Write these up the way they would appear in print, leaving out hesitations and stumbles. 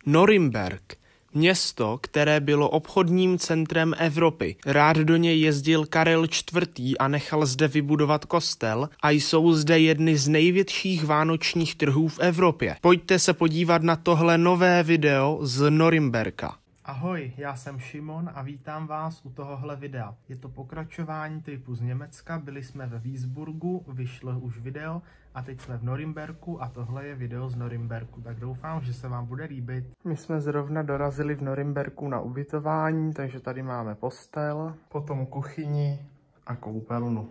Norimberk. Město, které bylo obchodním centrem Evropy. Rád do něj jezdil Karel IV. A nechal zde vybudovat kostel a jsou zde jedny z největších vánočních trhů v Evropě. Pojďte se podívat na tohle nové video z Norimberka. Ahoj, já jsem Šimon a vítám vás u tohohle videa. Je to pokračování typu z Německa, byli jsme ve Würzburgu, vyšlo už video a teď jsme v Norimberku a tohle je video z Norimberku, tak doufám, že se vám bude líbit. My jsme zrovna dorazili v Norimberku na ubytování, takže tady máme postel, potom kuchyni a koupelnu.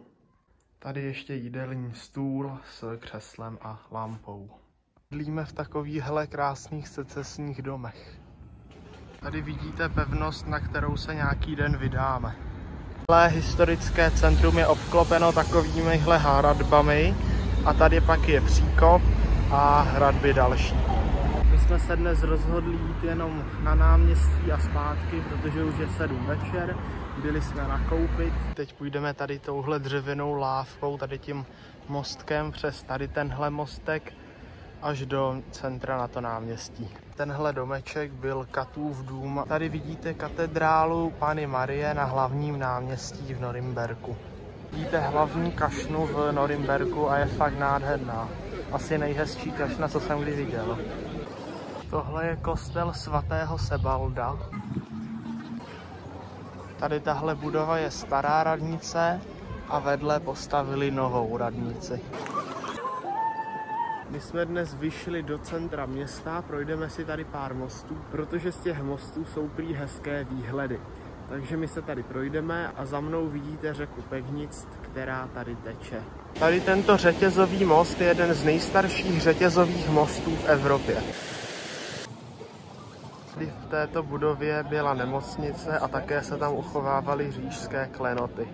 Tady ještě jídelní stůl s křeslem a lampou. Bydlíme v takovýchhle krásných secesních domech. Tady vidíte pevnost, na kterou se nějaký den vydáme. Tohle historické centrum je obklopeno takovýmihle hradbami a tady pak je příkop a hradby další. My jsme se dnes rozhodli jít jenom na náměstí a zpátky, protože už je 7 večer, byli jsme nakoupit. Teď půjdeme tady touhle dřevěnou lávkou, tady tím mostkem přes tady tenhle mostek až do centra na to náměstí. Tenhle domeček byl Katův dům. Tady vidíte katedrálu Panny Marie na hlavním náměstí v Norimberku. Vidíte hlavní kašnu v Norimberku a je fakt nádherná. Asi nejhezčí kašna, co jsem kdy viděl. Tohle je kostel svatého Sebalda. Tady tahle budova je stará radnice a vedle postavili novou radnici. My jsme dnes vyšli do centra města, projdeme si tady pár mostů, protože z těch mostů jsou prý hezké výhledy. Takže my se tady projdeme a za mnou vidíte řeku Pevnitz, která tady teče. Tady tento řetězový most je jeden z nejstarších řetězových mostů v Evropě. Tady v této budově byla nemocnice a také se tam uchovávaly říšské klenoty.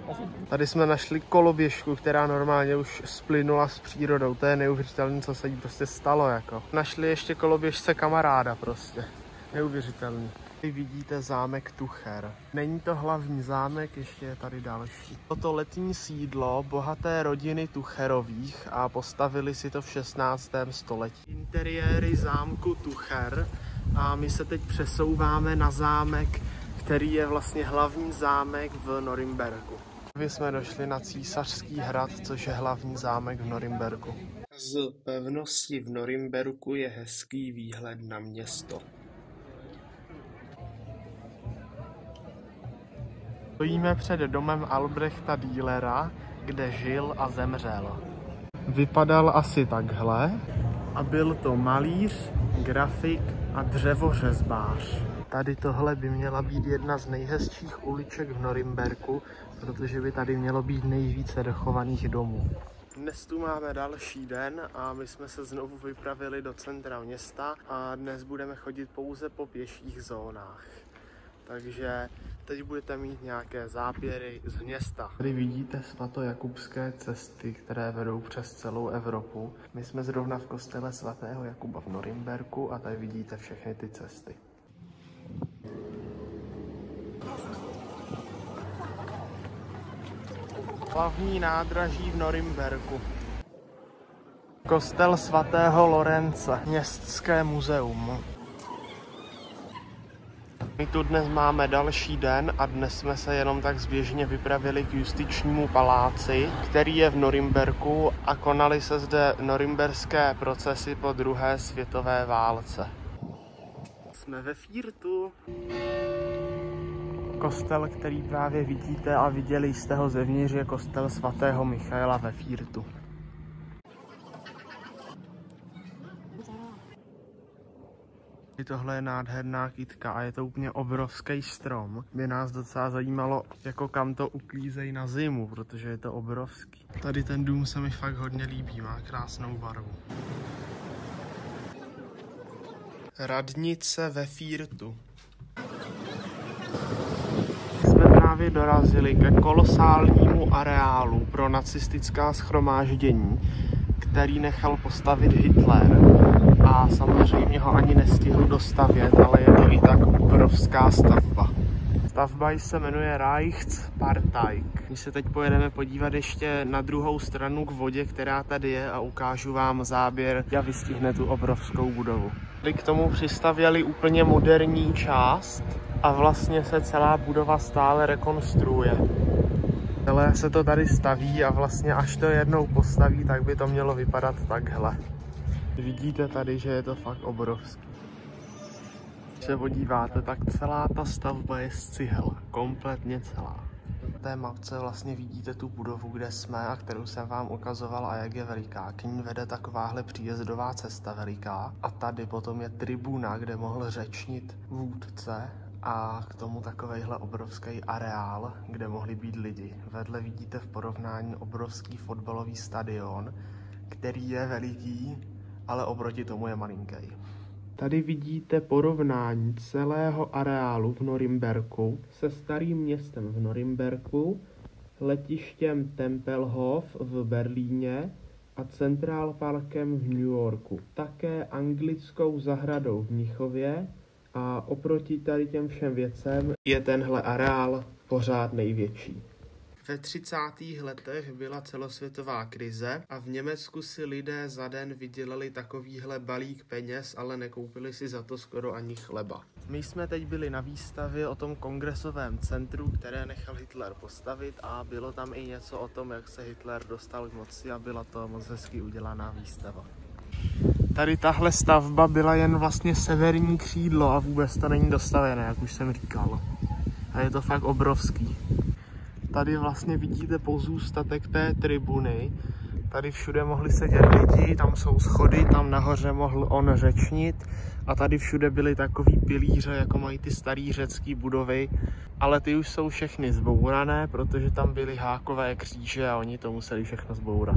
Tady jsme našli koloběžku, která normálně už splynula s přírodou. To je neuvěřitelné, co se jí prostě stalo jako. Našli ještě koloběžce kamaráda prostě. Neuvěřitelný. Tady vidíte zámek Tucher. Není to hlavní zámek, ještě je tady další. Toto letní sídlo bohaté rodiny Tucherových a postavili si to v 16. století. Interiéry zámku Tucher. A my se teď přesouváme na zámek, který je vlastně hlavní zámek v Norimberku. My jsme došli na Císařský hrad, což je hlavní zámek v Norimberku. Z pevnosti v Norimberku je hezký výhled na město. Stojíme před domem Albrechta Dühlera, kde žil a zemřel. Vypadal asi takhle a byl to malíř, grafik a dřevořezbář. Tady tohle by měla být jedna z nejhezčích uliček v Norimberku, protože by tady mělo být nejvíce dochovaných domů. Dnes tu máme další den a my jsme se znovu vypravili do centra města a dnes budeme chodit pouze po pěších zónách. Takže teď budete mít nějaké záběry z města. Tady vidíte svatojakubské cesty, které vedou přes celou Evropu. My jsme zrovna v kostele svatého Jakuba v Norimberku a tady vidíte všechny ty cesty. Hlavní nádraží v Norimberku. Kostel svatého Lorence, městské muzeum. My tu dnes máme další den a dnes jsme se jenom tak zběžně vypravili k justičnímu paláci, který je v Norimberku a konaly se zde norimberské procesy po druhé světové válce. Jsme ve Fürthu. Kostel, který právě vidíte a viděli jste ho zevnitř, je kostel svatého Michaela ve Fürthu. Tohle je nádherná kytka a je to úplně obrovský strom. By nás docela zajímalo, jako kam to uklízejí na zimu, protože je to obrovský. Tady ten dům se mi fakt hodně líbí, má krásnou barvu. Radnice ve Fürthu. Jsme právě dorazili ke kolosálnímu areálu pro nacistická shromáždění, který nechal postavit Hitler. A samozřejmě ho ani nestihl dostavět, ale je to i tak obrovská stavba. Stavba se jmenuje Reichsparteik. My se teď pojedeme podívat ještě na druhou stranu k vodě, která tady je a ukážu vám záběr a vystihne tu obrovskou budovu. Tady k tomu přistavěli úplně moderní část a vlastně se celá budova stále rekonstruuje. Celé se to tady staví a vlastně až to jednou postaví, tak by to mělo vypadat takhle. Vidíte tady, že je to fakt obrovský. Když se podíváte, tak celá ta stavba je z cihel, kompletně celá. Na té mapce vlastně vidíte tu budovu, kde jsme a kterou jsem vám ukazoval a jak je veliká. K ní vede takováhle příjezdová cesta veliká a tady potom je tribuna, kde mohl řečnit vůdce a k tomu takovejhle obrovský areál, kde mohli být lidi. Vedle vidíte v porovnání obrovský fotbalový stadion, který je veliký, ale oproti tomu je malinký. Tady vidíte porovnání celého areálu v Norimberku se starým městem v Norimberku, letištěm Tempelhof v Berlíně a Central Parkem v New Yorku. Také anglickou zahradou v Mnichově a oproti tady těm všem věcem je tenhle areál pořád největší. Ve 30. letech byla celosvětová krize a v Německu si lidé za den vydělali takovýhle balík peněz, ale nekoupili si za to skoro ani chleba. My jsme teď byli na výstavě o tom kongresovém centru, které nechal Hitler postavit a bylo tam i něco o tom, jak se Hitler dostal k moci a byla to moc hezky udělaná výstava. Tady tahle stavba byla jen vlastně severní křídlo a vůbec to není dostavené, jak už jsem říkal. A je to fakt obrovský. Tady vlastně vidíte pozůstatek té tribuny. Tady všude mohli sedět lidi, tam jsou schody, tam nahoře mohl on řečnit. A tady všude byly takový pilíře, jako mají ty starý řecký budovy. Ale ty už jsou všechny zbourané, protože tam byly hákové kříže a oni to museli všechno zbourat.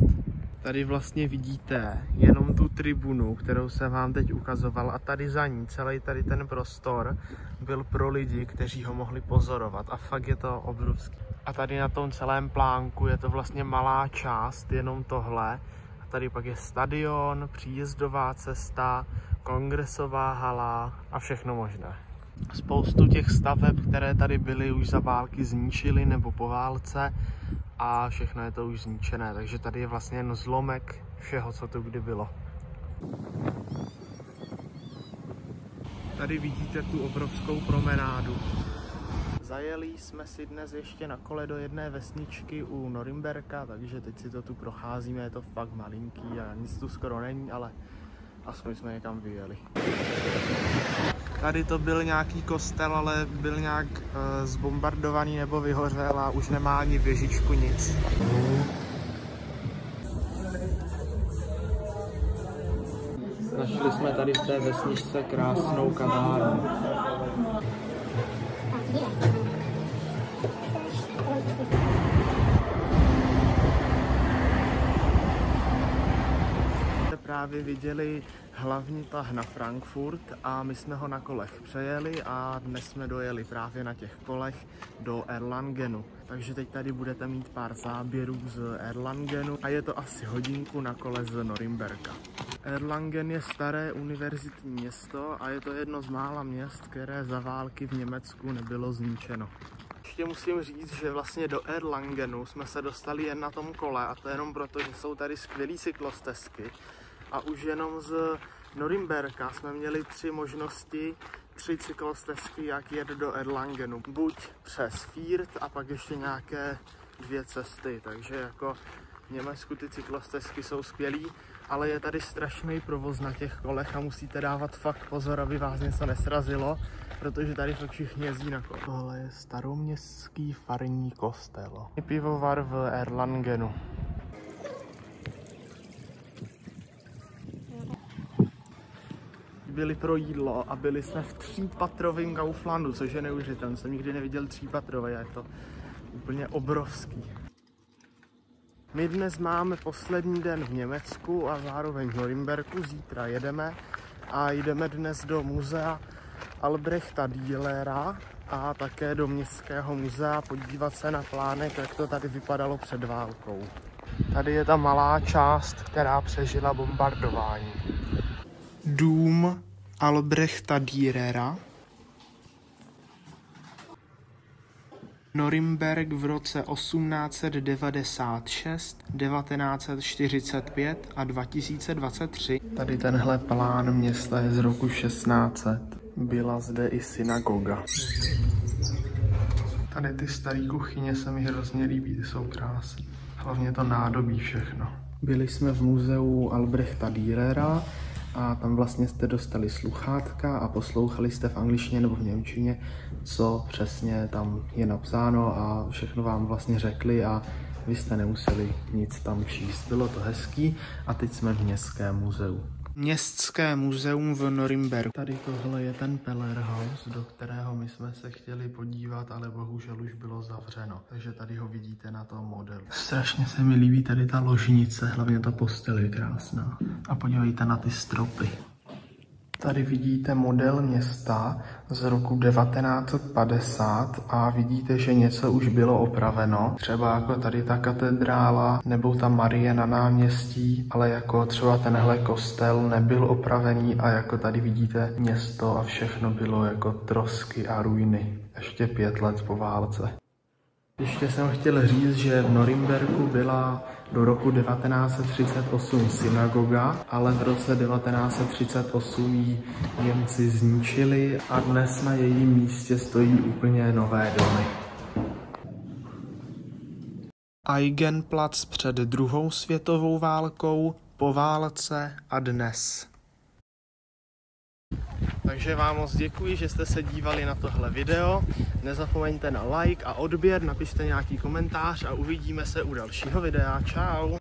Tady vlastně vidíte jenom tu tribunu, kterou jsem vám teď ukazoval a tady za ní celý tady ten prostor byl pro lidi, kteří ho mohli pozorovat a fakt je to obrovský. A tady na tom celém plánku je to vlastně malá část, jenom tohle. A tady pak je stadion, příjezdová cesta, kongresová hala a všechno možné. Spoustu těch staveb, které tady byly, už za války zničili nebo po válce a všechno je to už zničené, takže tady je vlastně jen zlomek všeho, co tu kdy bylo. Tady vidíte tu obrovskou promenádu. Zajeli jsme si dnes ještě na kole do jedné vesničky u Norimberka, takže teď si to tu procházíme, je to fakt malinký a nic tu skoro není, ale aspoň jsme někam vyjeli. Tady to byl nějaký kostel, ale byl nějak zbombardovaný nebo vyhořel a už nemá ani věžičku, nic. Našli jsme tady v té vesničce krásnou kavárnu. Právě viděli hlavní tah na Frankfurt a my jsme ho na kolech přejeli a dnes jsme dojeli právě na těch kolech do Erlangenu. Takže teď tady budete mít pár záběrů z Erlangenu a je to asi hodinku na kole z Norimberka. Erlangen je staré univerzitní město a je to jedno z mála měst, které za války v Německu nebylo zničeno. Ještě musím říct, že vlastně do Erlangenu jsme se dostali jen na tom kole a to jenom proto, že jsou tady skvělý cyklostezky. A už jenom z Norimberka jsme měli 3 možnosti, 3 cyklostezky, jak jet do Erlangenu. Buď přes Fürth a pak ještě nějaké 2 cesty, takže jako v Německu ty cyklostezky jsou skvělý, ale je tady strašný provoz na těch kolech a musíte dávat fakt pozor, aby vás něco nesrazilo, protože tady fakt všichni jezdí na kole. Tohle je staroměstský farní kostel. Pivovar v Erlangenu. Byli pro jídlo a byli jsme v 3patrovém Kauflandu, což je neuvěřitelné. Jsem nikdy neviděl 3patrové, je to úplně obrovský. My dnes máme poslední den v Německu a zároveň v Norimberku. Zítra jedeme a jdeme dnes do muzea Albrechta Dührera a také do městského muzea podívat se na plánek, jak to tady vypadalo před válkou. Tady je ta malá část, která přežila bombardování. Dům Albrechta Dührera. Norimberk v roce 1896, 1945 a 2023. Tady tenhle plán města je z roku 1600. Byla zde i synagoga. Tady ty staré kuchyně se mi hrozně líbí, ty jsou krásné. Hlavně to nádobí všechno. Byli jsme v muzeu Albrechta Dürera a tam vlastně jste dostali sluchátka a poslouchali jste v angličtině nebo v němčině, co přesně tam je napsáno a všechno vám vlastně řekli a vy jste nemuseli nic tam číst. Bylo to hezký a teď jsme v Městském muzeu. Městské muzeum v Norimberku. Tady tohle je ten Pellerhaus, do kterého my jsme se chtěli podívat, ale bohužel už bylo zavřeno. Takže tady ho vidíte na tom modelu. Strašně se mi líbí tady ta ložnice, hlavně ta postel je krásná. A podívejte na ty stropy. Tady vidíte model města z roku 1950 a vidíte, že něco už bylo opraveno. Třeba jako tady ta katedrála nebo ta Marie na náměstí, ale jako třeba tenhle kostel nebyl opravený a jako tady vidíte město a všechno bylo jako trosky a ruiny. Ještě 5 let po válce. Ještě jsem chtěl říct, že v Norimberku byla do roku 1938 synagoga, ale v roce 1938 ji Němci zničili a dnes na jejím místě stojí úplně nové domy. Eigenplatz před druhou světovou válkou, po válce a dnes. Takže vám moc děkuji, že jste se dívali na tohle video. Nezapomeňte na like a odběr, napište nějaký komentář a uvidíme se u dalšího videa. Čau!